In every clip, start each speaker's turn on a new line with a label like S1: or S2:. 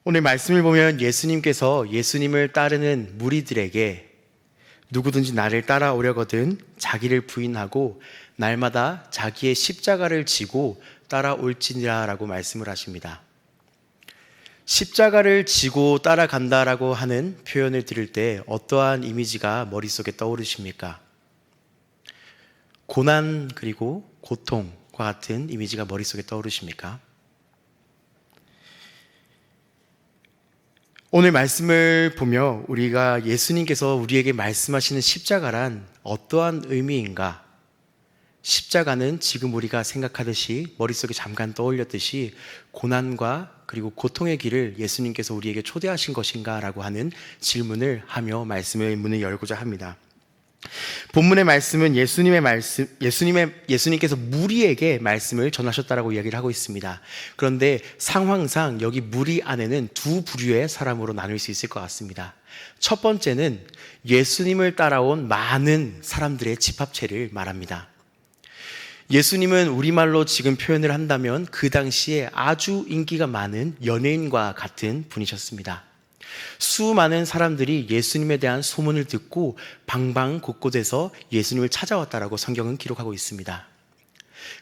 S1: 오늘 말씀을 보면 예수님께서 예수님을 따르는 무리들에게 누구든지 나를 따라오려거든 자기를 부인하고 날마다 자기의 십자가를 지고 따라올지니라 라고 말씀을 하십니다. 십자가를 지고 따라간다라고 하는 표현을 들을 때 어떠한 이미지가 머릿속에 떠오르십니까? 고난 그리고 고통과 같은 이미지가 머릿속에 떠오르십니까? 오늘 말씀을 보며 우리가 예수님께서 우리에게 말씀하시는 십자가란 어떠한 의미인가? 십자가는 지금 우리가 생각하듯이 머릿속에 잠깐 떠올렸듯이 고난과 그리고 고통의 길을 예수님께서 우리에게 초대하신 것인가? 라고 하는 질문을 하며 말씀의 문을 열고자 합니다. 본문의 말씀은 예수님께서 무리에게 말씀을 전하셨다라고 이야기를 하고 있습니다. 그런데 상황상 여기 무리 안에는 두 부류의 사람으로 나눌 수 있을 것 같습니다. 첫 번째는 예수님을 따라온 많은 사람들의 집합체를 말합니다. 예수님은 우리말로 지금 표현을 한다면 그 당시에 아주 인기가 많은 연예인과 같은 분이셨습니다. 수많은 사람들이 예수님에 대한 소문을 듣고 방방 곳곳에서 예수님을 찾아왔다라고 성경은 기록하고 있습니다.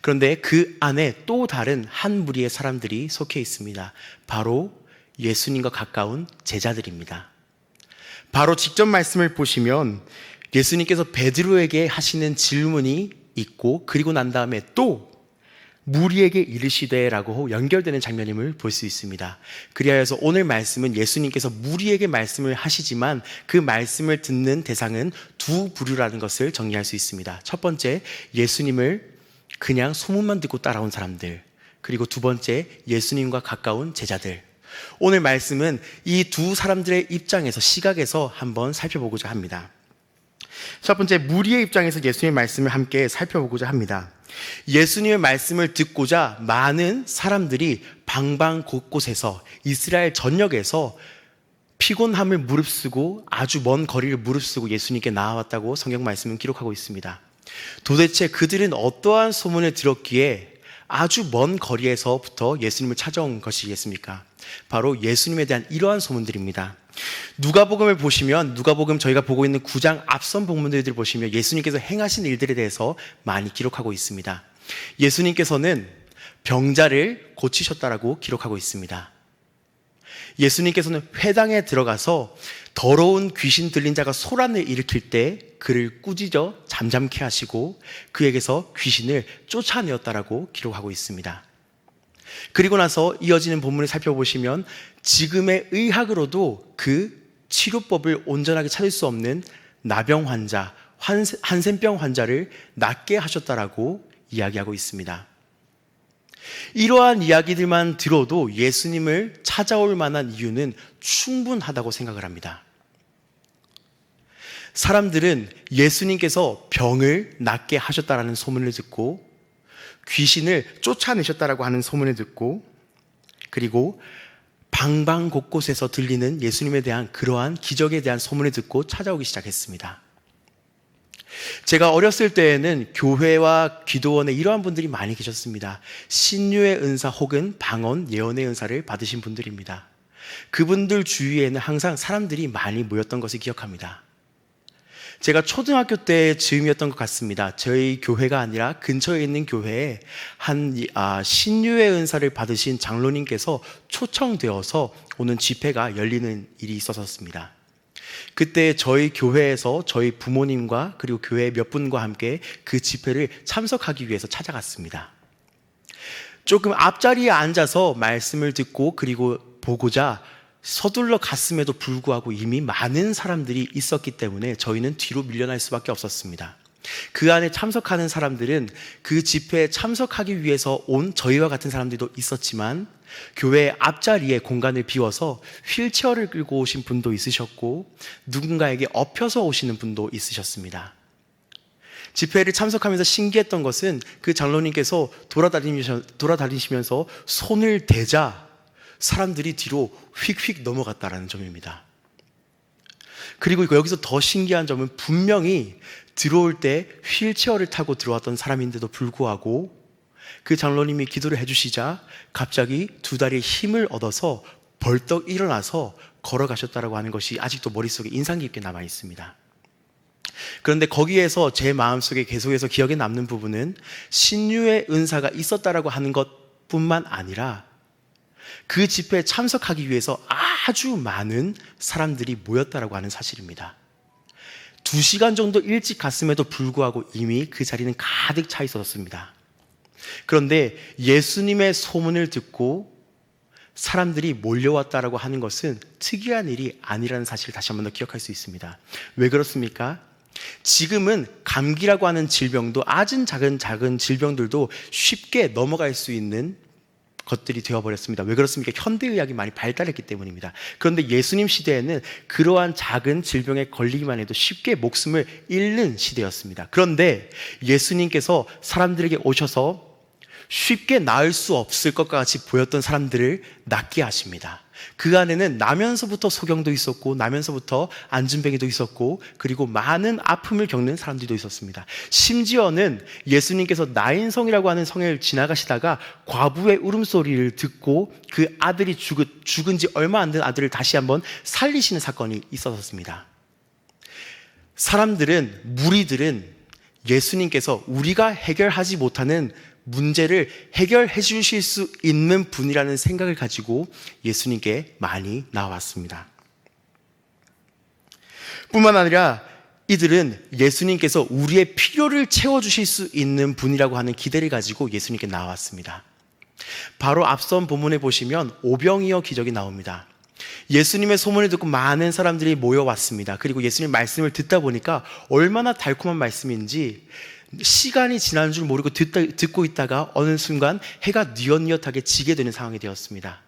S1: 그런데 그 안에 또 다른 한 무리의 사람들이 속해 있습니다. 바로 예수님과 가까운 제자들입니다. 바로 직접 말씀을 보시면 예수님께서 베드로에게 하시는 질문이 있고 그리고 난 다음에 또 무리에게 이르시되라고 연결되는 장면임을 볼 수 있습니다. 그리하여서 오늘 말씀은 예수님께서 무리에게 말씀을 하시지만 그 말씀을 듣는 대상은 두 부류라는 것을 정리할 수 있습니다. 첫 번째, 예수님을 그냥 소문만 듣고 따라온 사람들, 그리고 두 번째, 예수님과 가까운 제자들. 오늘 말씀은 이 두 사람들의 입장에서, 시각에서 한번 살펴보고자 합니다. 첫 번째, 무리의 입장에서 예수님의 말씀을 함께 살펴보고자 합니다. 예수님의 말씀을 듣고자 많은 사람들이 방방 곳곳에서 이스라엘 전역에서 피곤함을 무릅쓰고 아주 먼 거리를 무릅쓰고 예수님께 나아왔다고 성경 말씀은 기록하고 있습니다. 도대체 그들은 어떠한 소문을 들었기에 아주 먼 거리에서부터 예수님을 찾아온 것이겠습니까? 바로 예수님에 대한 이러한 소문들입니다. 누가복음을 보시면 누가복음 저희가 보고 있는 9장 앞선 본문들을 보시면 예수님께서 행하신 일들에 대해서 많이 기록하고 있습니다. 예수님께서는 병자를 고치셨다라고 기록하고 있습니다. 예수님께서는 회당에 들어가서 더러운 귀신 들린 자가 소란을 일으킬 때 그를 꾸짖어 잠잠케 하시고 그에게서 귀신을 쫓아내었다라고 기록하고 있습니다. 그리고 나서 이어지는 본문을 살펴보시면 지금의 의학으로도 그 치료법을 온전하게 찾을 수 없는 나병 환자, 한센병 환자를 낫게 하셨다라고 이야기하고 있습니다. 이러한 이야기들만 들어도 예수님을 찾아올 만한 이유는 충분하다고 생각을 합니다. 사람들은 예수님께서 병을 낫게 하셨다라는 소문을 듣고 귀신을 쫓아내셨다라고 하는 소문을 듣고 그리고 방방 곳곳에서 들리는 예수님에 대한 그러한 기적에 대한 소문을 듣고 찾아오기 시작했습니다. 제가 어렸을 때에는 교회와 기도원에 이러한 분들이 많이 계셨습니다. 신유의 은사 혹은 방언, 예언의 은사를 받으신 분들입니다. 그분들 주위에는 항상 사람들이 많이 모였던 것을 기억합니다. 제가 초등학교 때 즈음이었던 것 같습니다. 저희 교회가 아니라 근처에 있는 교회에 신유의 은사를 받으신 장로님께서 초청되어서 오는 집회가 열리는 일이 있었습니다. 그때 저희 교회에서 저희 부모님과 그리고 교회 몇 분과 함께 그 집회를 참석하기 위해서 찾아갔습니다. 조금 앞자리에 앉아서 말씀을 듣고 그리고 보고자 서둘러 갔음에도 불구하고 이미 많은 사람들이 있었기 때문에 저희는 뒤로 밀려날 수밖에 없었습니다. 그 안에 참석하는 사람들은 그 집회에 참석하기 위해서 온 저희와 같은 사람들도 있었지만 교회 앞자리에 공간을 비워서 휠체어를 끌고 오신 분도 있으셨고 누군가에게 엎혀서 오시는 분도 있으셨습니다. 집회를 참석하면서 신기했던 것은 그 장로님께서 돌아다니시면서 손을 대자 사람들이 뒤로 휙휙 넘어갔다라는 점입니다. 그리고 여기서 더 신기한 점은 분명히 들어올 때 휠체어를 타고 들어왔던 사람인데도 불구하고 그 장로님이 기도를 해주시자 갑자기 두 다리에 힘을 얻어서 벌떡 일어나서 걸어가셨다라고 하는 것이 아직도 머릿속에 인상 깊게 남아 있습니다. 그런데 거기에서 제 마음속에 계속해서 기억에 남는 부분은 신유의 은사가 있었다라고 하는 것뿐만 아니라 그 집회에 참석하기 위해서 아주 많은 사람들이 모였다라고 하는 사실입니다. 2시간 정도 일찍 갔음에도 불구하고 이미 그 자리는 가득 차 있었습니다. 그런데 예수님의 소문을 듣고 사람들이 몰려왔다라고 하는 것은 특이한 일이 아니라는 사실을 다시 한 번 더 기억할 수 있습니다. 왜 그렇습니까? 지금은 감기라고 하는 질병도 아주 작은 질병들도 쉽게 넘어갈 수 있는 것들이 되어버렸습니다. 왜 그렇습니까? 현대의학이 많이 발달했기 때문입니다. 그런데 예수님 시대에는 그러한 작은 질병에 걸리기만 해도 쉽게 목숨을 잃는 시대였습니다. 그런데 예수님께서 사람들에게 오셔서 쉽게 나을 수 없을 것과 같이 보였던 사람들을 낫게 하십니다. 그 안에는 나면서부터 소경도 있었고, 나면서부터 안진뱅이도 있었고, 그리고 많은 아픔을 겪는 사람들도 있었습니다. 심지어는 예수님께서 나인성이라고 하는 성을 지나가시다가 과부의 울음소리를 듣고 그 아들이 죽은 지 얼마 안 된 아들을 다시 한번 살리시는 사건이 있었습니다. 무리들은 예수님께서 우리가 해결하지 못하는 문제를 해결해 주실 수 있는 분이라는 생각을 가지고 예수님께 많이 나왔습니다. 뿐만 아니라 이들은 예수님께서 우리의 필요를 채워주실 수 있는 분이라고 하는 기대를 가지고 예수님께 나왔습니다. 바로 앞선 본문에 보시면 오병이어 기적이 나옵니다. 예수님의 소문을 듣고 많은 사람들이 모여왔습니다. 그리고 예수님 말씀을 듣다 보니까 얼마나 달콤한 말씀인지 시간이 지난 줄 모르고 듣고 있다가 어느 순간 해가 뉘엿뉘엿하게 지게 되는 상황이 되었습니다.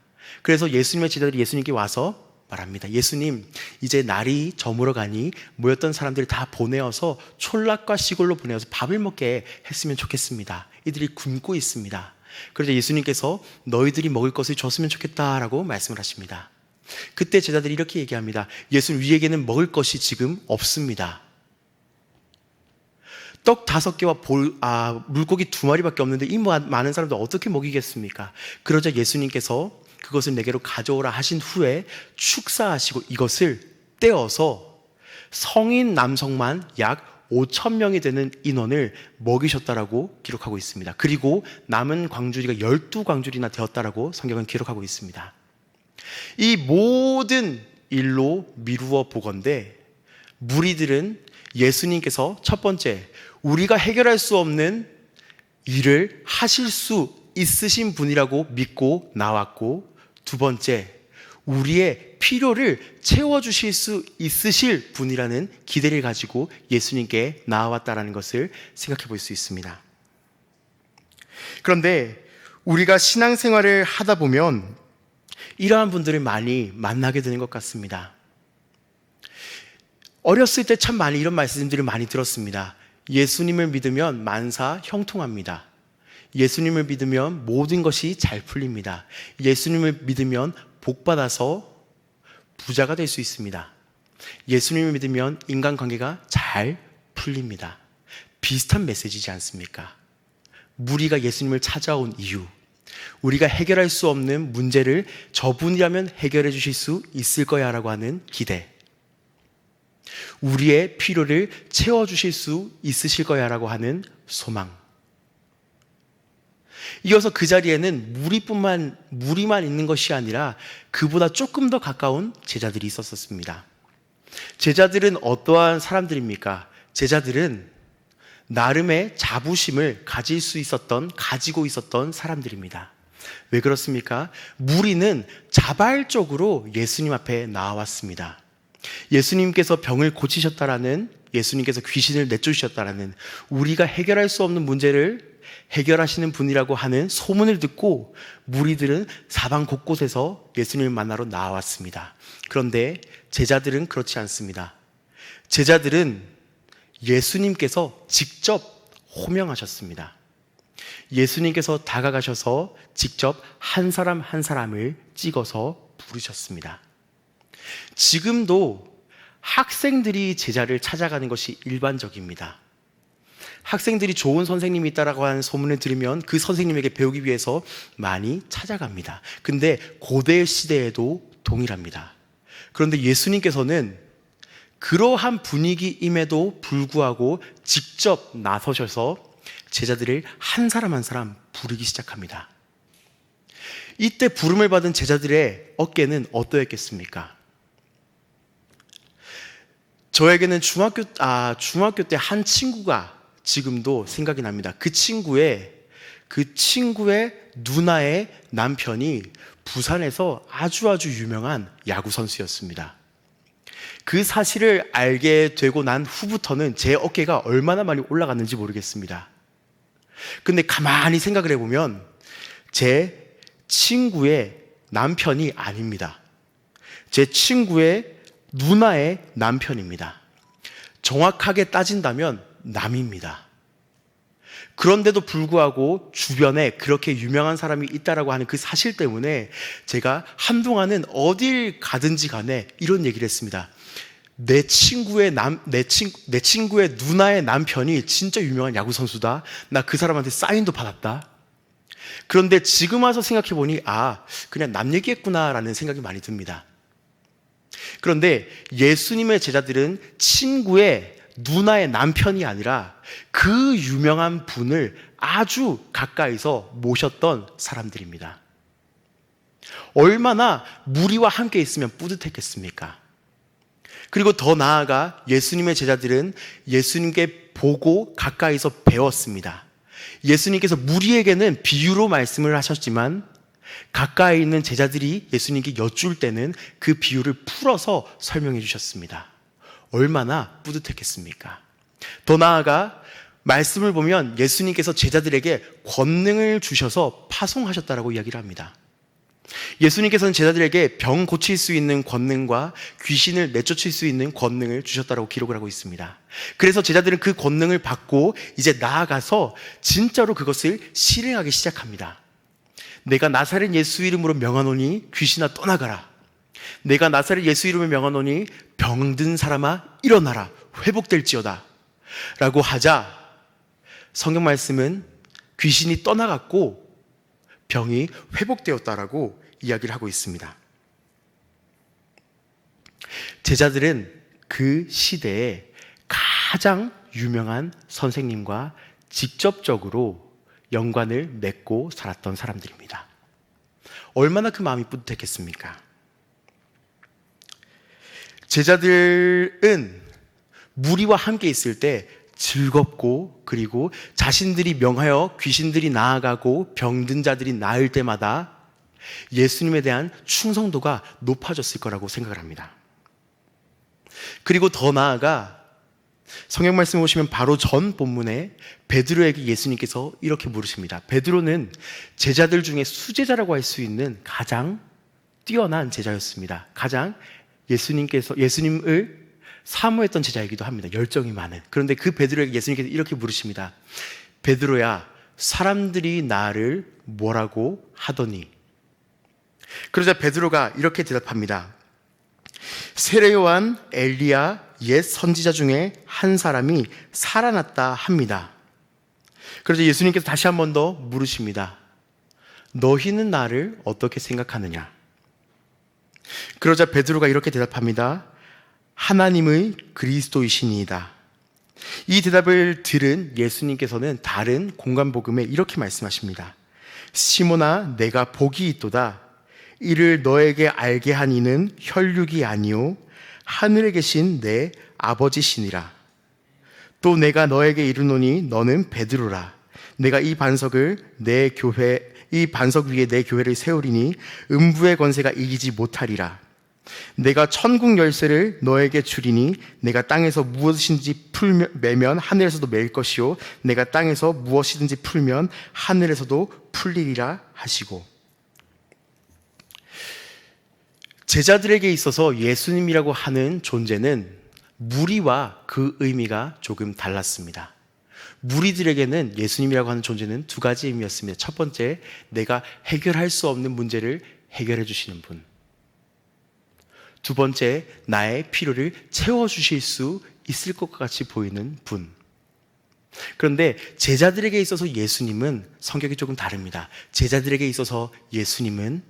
S1: 그래서 예수님의 제자들이 예수님께 와서 말합니다. 예수님, 이제 날이 저물어 가니 모였던 사람들을 다 보내어서 촌락과 시골로 보내어서 밥을 먹게 했으면 좋겠습니다. 이들이 굶고 있습니다. 그래서 예수님께서 너희들이 먹을 것을 줬으면 좋겠다라고 말씀을 하십니다. 그때 제자들이 이렇게 얘기합니다. 예수님, 우리에게는 먹을 것이 지금 없습니다. 떡 5개와 물고기 2마리밖에 없는데 이 많은 사람들 어떻게 먹이겠습니까? 그러자 예수님께서 그것을 내게로 가져오라 하신 후에 축사하시고 이것을 떼어서 성인 남성만 약 5,000명이 되는 인원을 먹이셨다라고 기록하고 있습니다. 그리고 남은 광주리가 12광주리나 되었다라고 성경은 기록하고 있습니다. 이 모든 일로 미루어 보건대 무리들은 예수님께서 첫 번째, 우리가 해결할 수 없는 일을 하실 수 있으신 분이라고 믿고 나왔고, 두 번째, 우리의 필요를 채워주실 수 있으실 분이라는 기대를 가지고 예수님께 나아왔다는 것을 생각해 볼 수 있습니다. 그런데 우리가 신앙생활을 하다 보면 이러한 분들을 많이 만나게 되는 것 같습니다. 어렸을 때 참 많이 이런 말씀들을 많이 들었습니다. 예수님을 믿으면 만사 형통합니다. 예수님을 믿으면 모든 것이 잘 풀립니다. 예수님을 믿으면 복받아서 부자가 될 수 있습니다. 예수님을 믿으면 인간관계가 잘 풀립니다. 비슷한 메시지지 않습니까? 무리가 예수님을 찾아온 이유, 우리가 해결할 수 없는 문제를 저분이라면 해결해 주실 수 있을 거야 라고 하는 기대, 우리의 필요를 채워주실 수 있으실 거야 라고 하는 소망. 이어서 그 자리에는 무리만 있는 것이 아니라 그보다 조금 더 가까운 제자들이 있었습니다. 제자들은 어떠한 사람들입니까? 제자들은 나름의 자부심을 가지고 있었던 사람들입니다. 왜 그렇습니까? 무리는 자발적으로 예수님 앞에 나왔습니다. 예수님께서 병을 고치셨다라는, 예수님께서 귀신을 내쫓으셨다라는, 우리가 해결할 수 없는 문제를 해결하시는 분이라고 하는 소문을 듣고 무리들은 사방 곳곳에서 예수님을 만나러 나왔습니다. 그런데 제자들은 그렇지 않습니다. 제자들은 예수님께서 직접 호명하셨습니다. 예수님께서 다가가셔서 직접 한 사람 한 사람을 찍어서 부르셨습니다. 지금도 학생들이 제자를 찾아가는 것이 일반적입니다. 학생들이 좋은 선생님이 있다라고 하는 소문을 들으면 그 선생님에게 배우기 위해서 많이 찾아갑니다. 근데 고대 시대에도 동일합니다. 그런데 예수님께서는 그러한 분위기임에도 불구하고 직접 나서셔서 제자들을 한 사람 한 사람 부르기 시작합니다. 이때 부름을 받은 제자들의 어깨는 어떠했겠습니까? 저에게는 중학교 때 한 친구가 지금도 생각이 납니다. 그 친구의 누나의 남편이 부산에서 아주 유명한 야구 선수였습니다. 그 사실을 알게 되고 난 후부터는 제 어깨가 얼마나 많이 올라갔는지 모르겠습니다. 근데 가만히 생각을 해보면 제 친구의 남편이 아닙니다. 제 친구의 누나의 남편입니다. 정확하게 따진다면 남입니다. 그런데도 불구하고 주변에 그렇게 유명한 사람이 있다라고 하는 그 사실 때문에 제가 한동안은 어딜 가든지 간에 이런 얘기를 했습니다. 내 친구의 누나의 남편이 진짜 유명한 야구 선수다. 나 그 사람한테 사인도 받았다. 그런데 지금 와서 생각해 보니 그냥 남 얘기했구나라는 생각이 많이 듭니다. 그런데 예수님의 제자들은 친구의 누나의 남편이 아니라 그 유명한 분을 아주 가까이서 모셨던 사람들입니다. 얼마나 무리와 함께 있으면 뿌듯했겠습니까? 그리고 더 나아가 예수님의 제자들은 예수님께 보고 가까이서 배웠습니다. 예수님께서 무리에게는 비유로 말씀을 하셨지만 가까이 있는 제자들이 예수님께 여쭐 때는 그 비유를 풀어서 설명해 주셨습니다. 얼마나 뿌듯했겠습니까? 더 나아가 말씀을 보면 예수님께서 제자들에게 권능을 주셔서 파송하셨다라고 이야기를 합니다. 예수님께서는 제자들에게 병 고칠 수 있는 권능과 귀신을 내쫓을 수 있는 권능을 주셨다라고 기록을 하고 있습니다. 그래서 제자들은 그 권능을 받고 이제 나아가서 진짜로 그것을 실행하기 시작합니다. 내가 나사렛 예수 이름으로 명하노니 귀신아 떠나가라. 내가 나사렛 예수 이름으로 명하노니 병든 사람아 일어나라. 회복될지어다. 라고 하자 성경 말씀은 귀신이 떠나갔고 병이 회복되었다라고 이야기를 하고 있습니다. 제자들은 그 시대에 가장 유명한 선생님과 직접적으로 연관을 맺고 살았던 사람들입니다. 얼마나 그 마음이 뿌듯했겠습니까? 제자들은 무리와 함께 있을 때 즐겁고 그리고 자신들이 명하여 귀신들이 나아가고 병든 자들이 나을 때마다 예수님에 대한 충성도가 높아졌을 거라고 생각을 합니다. 그리고 더 나아가 성경 말씀 보시면 바로 전 본문에 베드로에게 예수님께서 이렇게 물으십니다. 베드로는 제자들 중에 수제자라고 할 수 있는 가장 뛰어난 제자였습니다. 가장 예수님을 사모했던 제자이기도 합니다. 열정이 많은. 그런데 그 베드로에게 예수님께서 이렇게 물으십니다. 베드로야, 사람들이 나를 뭐라고 하더니? 그러자 베드로가 이렇게 대답합니다. 세례 요한, 엘리야, 옛 선지자 중에 한 사람이 살아났다 합니다. 그러자 예수님께서 다시 한 번 더 물으십니다. 너희는 나를 어떻게 생각하느냐? 그러자 베드로가 이렇게 대답합니다. 하나님의 그리스도이시니이다. 이 대답을 들은 예수님께서는 다른 공간복음에 이렇게 말씀하십니다. 시몬아, 내가 복이 있도다. 이를 너에게 알게 한 이는 혈육이 아니요 하늘에 계신 내 아버지시니라. 또 내가 너에게 이르노니 너는 베드로라. 내가 이 반석 위에 내 교회를 세우리니 음부의 권세가 이기지 못하리라. 내가 천국 열쇠를 너에게 주리니 내가 땅에서 무엇이든지 매면 하늘에서도 매일 것이요 내가 땅에서 무엇이든지 풀면 하늘에서도 풀리리라 하시고. 제자들에게 있어서 예수님이라고 하는 존재는 무리와 그 의미가 조금 달랐습니다. 무리들에게는 예수님이라고 하는 존재는 두 가지 의미였습니다. 첫 번째, 내가 해결할 수 없는 문제를 해결해 주시는 분. 두 번째, 나의 필요를 채워주실 수 있을 것 같이 보이는 분. 그런데 제자들에게 있어서 예수님은 성격이 조금 다릅니다. 제자들에게 있어서 예수님은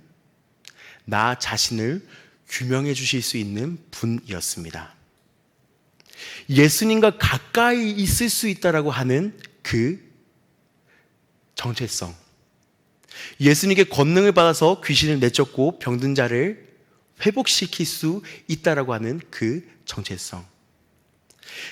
S1: 나 자신을 규명해 주실 수 있는 분이었습니다. 예수님과 가까이 있을 수 있다라고 하는 그 정체성. 예수님께 권능을 받아서 귀신을 내쫓고 병든 자를 회복시킬 수 있다라고 하는 그 정체성.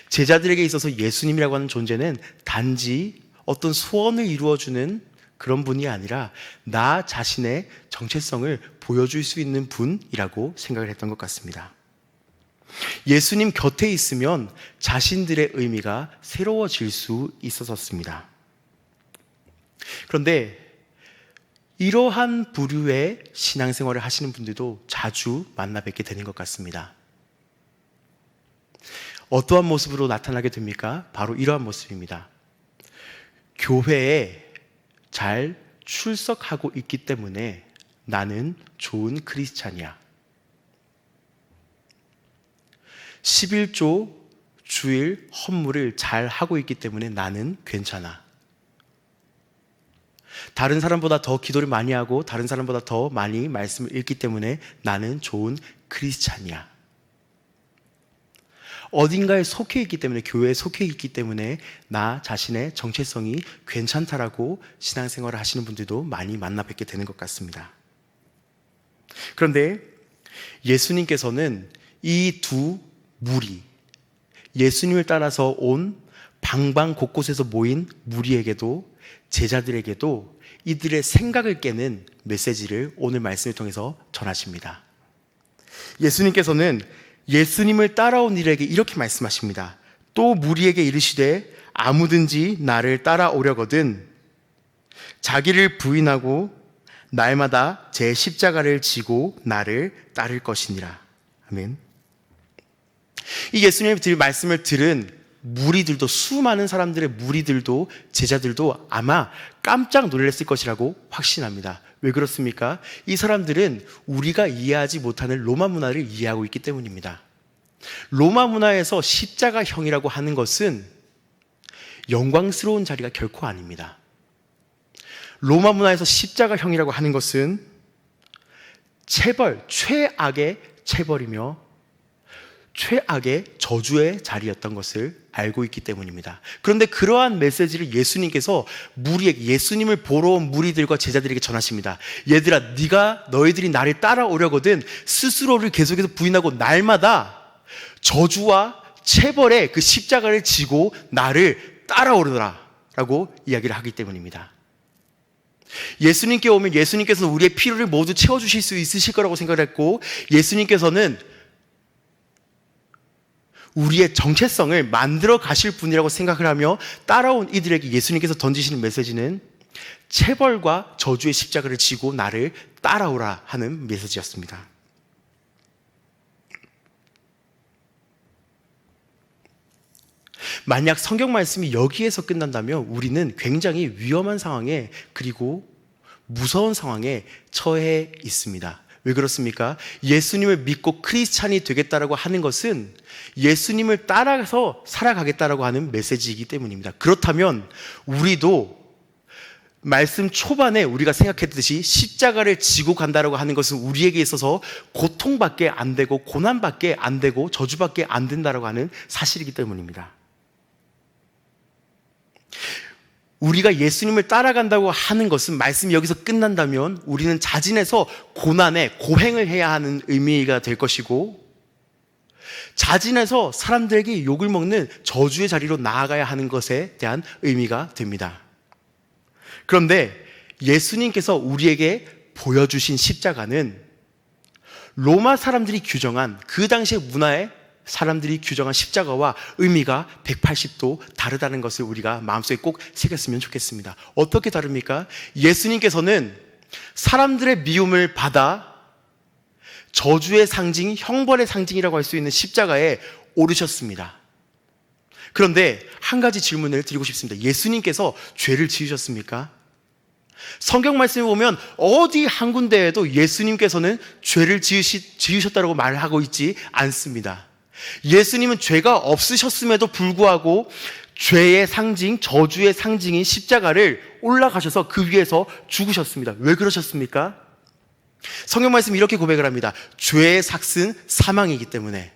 S1: 제자들에게 있어서 예수님이라고 하는 존재는 단지 어떤 소원을 이루어주는 그런 분이 아니라 나 자신의 정체성을 보여줄 수 있는 분이라고 생각을 했던 것 같습니다. 예수님 곁에 있으면 자신들의 의미가 새로워질 수 있었습니다. 그런데 이러한 부류의 신앙생활을 하시는 분들도 자주 만나 뵙게 되는 것 같습니다. 어떠한 모습으로 나타나게 됩니까? 바로 이러한 모습입니다. 교회에 잘 출석하고 있기 때문에 나는 좋은 크리스찬이야. 11조 주일 헌물을 잘 하고 있기 때문에 나는 괜찮아. 다른 사람보다 더 기도를 많이 하고 다른 사람보다 더 많이 말씀을 읽기 때문에 나는 좋은 크리스찬이야. 어딘가에 속해 있기 때문에, 교회에 속해 있기 때문에 나 자신의 정체성이 괜찮다라고 신앙생활을 하시는 분들도 많이 만나 뵙게 되는 것 같습니다. 그런데 예수님께서는 이 두 무리, 예수님을 따라서 온 방방 곳곳에서 모인 무리에게도, 제자들에게도 이들의 생각을 깨는 메시지를 오늘 말씀을 통해서 전하십니다. 예수님께서는 예수님을 따라온 이들에게 이렇게 말씀하십니다. 또 무리에게 이르시되 아무든지 나를 따라오려거든 자기를 부인하고 날마다 제 십자가를 지고 나를 따를 것이니라. 아멘. 이 예수님의 말씀을 들은 무리들도, 수많은 사람들의 무리들도, 제자들도 아마 깜짝 놀랐을 것이라고 확신합니다. 왜 그렇습니까? 이 사람들은 우리가 이해하지 못하는 로마 문화를 이해하고 있기 때문입니다. 로마 문화에서 십자가형이라고 하는 것은 영광스러운 자리가 결코 아닙니다. 로마 문화에서 십자가형이라고 하는 것은 체벌, 최악의 체벌이며 최악의 저주의 자리였던 것을 알고 있기 때문입니다. 그런데 그러한 메시지를 예수님께서 무리에게, 예수님을 보러 온 무리들과 제자들에게 전하십니다. 얘들아, 너희들이 나를 따라오려거든 스스로를 계속해서 부인하고 날마다 저주와 체벌의 그 십자가를 지고 나를 따라오르라 라고 이야기를 하기 때문입니다. 예수님께 오면 예수님께서 우리의 필요를 모두 채워주실 수 있으실 거라고 생각했고, 예수님께서는 우리의 정체성을 만들어 가실 분이라고 생각을 하며 따라온 이들에게 예수님께서 던지시는 메시지는 체벌과 저주의 십자가를 지고 나를 따라오라 하는 메시지였습니다. 만약 성경 말씀이 여기에서 끝난다면 우리는 굉장히 위험한 상황에, 그리고 무서운 상황에 처해 있습니다. 왜 그렇습니까? 예수님을 믿고 크리스찬이 되겠다라고 하는 것은 예수님을 따라서 살아가겠다라고 하는 메시지이기 때문입니다. 그렇다면 우리도 말씀 초반에 우리가 생각했듯이 십자가를 지고 간다라고 하는 것은 우리에게 있어서 고통밖에 안 되고 고난밖에 안 되고 저주밖에 안 된다라고 하는 사실이기 때문입니다. 우리가 예수님을 따라간다고 하는 것은, 말씀이 여기서 끝난다면 우리는 자진해서 고난에 고행을 해야 하는 의미가 될 것이고, 자진해서 사람들에게 욕을 먹는 저주의 자리로 나아가야 하는 것에 대한 의미가 됩니다. 그런데 예수님께서 우리에게 보여주신 십자가는 로마 사람들이 규정한, 그 당시의 문화에 사람들이 규정한 십자가와 의미가 180도 다르다는 것을 우리가 마음속에 꼭 새겼으면 좋겠습니다. 어떻게 다릅니까? 예수님께서는 사람들의 미움을 받아 저주의 상징, 형벌의 상징이라고 할 수 있는 십자가에 오르셨습니다. 그런데 한 가지 질문을 드리고 싶습니다. 예수님께서 죄를 지으셨습니까? 성경 말씀을 보면 어디 한 군데에도 예수님께서는 죄를 지으셨다고 말하고 있지 않습니다. 예수님은 죄가 없으셨음에도 불구하고 죄의 상징, 저주의 상징인 십자가를 올라가셔서 그 위에서 죽으셨습니다. 왜 그러셨습니까? 성경 말씀이 이렇게 고백을 합니다. 죄의 삭은 사망이기 때문에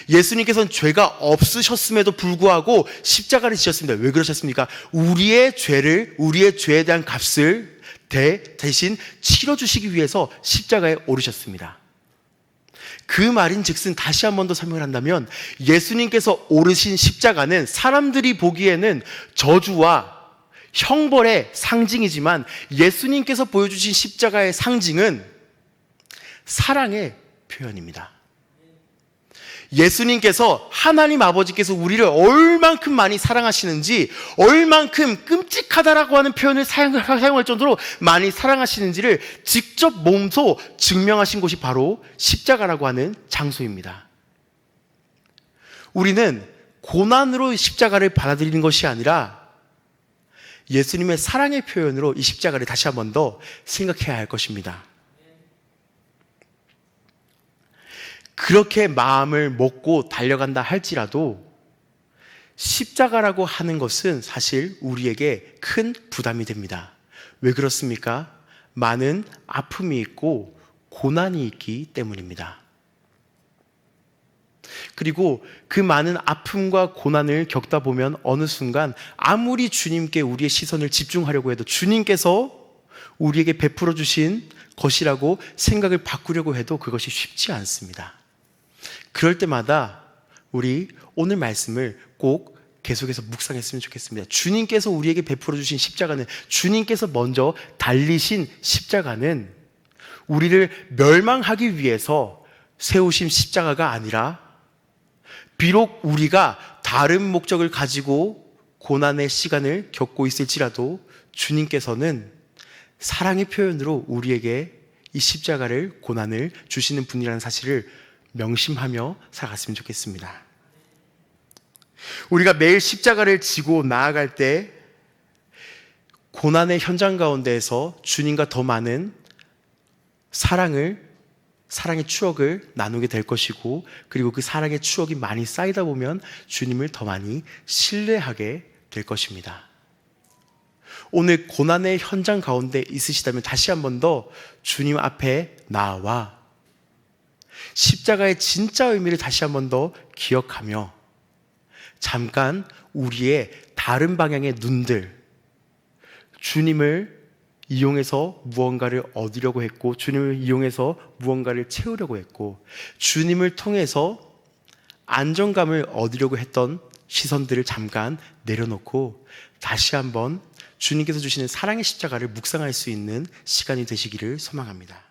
S1: 예수님께서는 죄가 없으셨음에도 불구하고 십자가를 지셨습니다. 왜 그러셨습니까? 우리의 죄에 대한 값을 대신 치러주시기 위해서 십자가에 오르셨습니다. 그 말인 즉슨 다시 한 번 더 설명을 한다면 예수님께서 오르신 십자가는 사람들이 보기에는 저주와 형벌의 상징이지만 예수님께서 보여주신 십자가의 상징은 사랑의 표현입니다. 예수님께서 하나님 아버지께서 우리를 얼만큼 많이 사랑하시는지, 얼만큼 끔찍하다라고 하는 표현을 사용할 정도로 많이 사랑하시는지를 직접 몸소 증명하신 곳이 바로 십자가라고 하는 장소입니다. 우리는 고난으로 십자가를 받아들이는 것이 아니라 예수님의 사랑의 표현으로 이 십자가를 다시 한 번 더 생각해야 할 것입니다. 그렇게 마음을 먹고 달려간다 할지라도 십자가라고 하는 것은 사실 우리에게 큰 부담이 됩니다. 왜 그렇습니까? 많은 아픔이 있고 고난이 있기 때문입니다. 그리고 그 많은 아픔과 고난을 겪다 보면 어느 순간 아무리 주님께 우리의 시선을 집중하려고 해도 주님께서 우리에게 베풀어 주신 것이라고 생각을 바꾸려고 해도 그것이 쉽지 않습니다. 그럴 때마다 우리 오늘 말씀을 꼭 계속해서 묵상했으면 좋겠습니다. 주님께서 우리에게 베풀어 주신 십자가는, 주님께서 먼저 달리신 십자가는 우리를 멸망하기 위해서 세우신 십자가가 아니라 비록 우리가 다른 목적을 가지고 고난의 시간을 겪고 있을지라도 주님께서는 사랑의 표현으로 우리에게 이 십자가를, 고난을 주시는 분이라는 사실을 명심하며 살아갔으면 좋겠습니다. 우리가 매일 십자가를 지고 나아갈 때 고난의 현장 가운데에서 주님과 더 많은 사랑의 추억을 나누게 될 것이고, 그리고 그 사랑의 추억이 많이 쌓이다 보면 주님을 더 많이 신뢰하게 될 것입니다. 오늘 고난의 현장 가운데 있으시다면 다시 한 번 더 주님 앞에 나와 십자가의 진짜 의미를 다시 한 번 더 기억하며 잠깐 우리의 다른 방향의 눈들, 주님을 이용해서 무언가를 얻으려고 했고, 주님을 이용해서 무언가를 채우려고 했고, 주님을 통해서 안정감을 얻으려고 했던 시선들을 잠깐 내려놓고 다시 한번 주님께서 주시는 사랑의 십자가를 묵상할 수 있는 시간이 되시기를 소망합니다.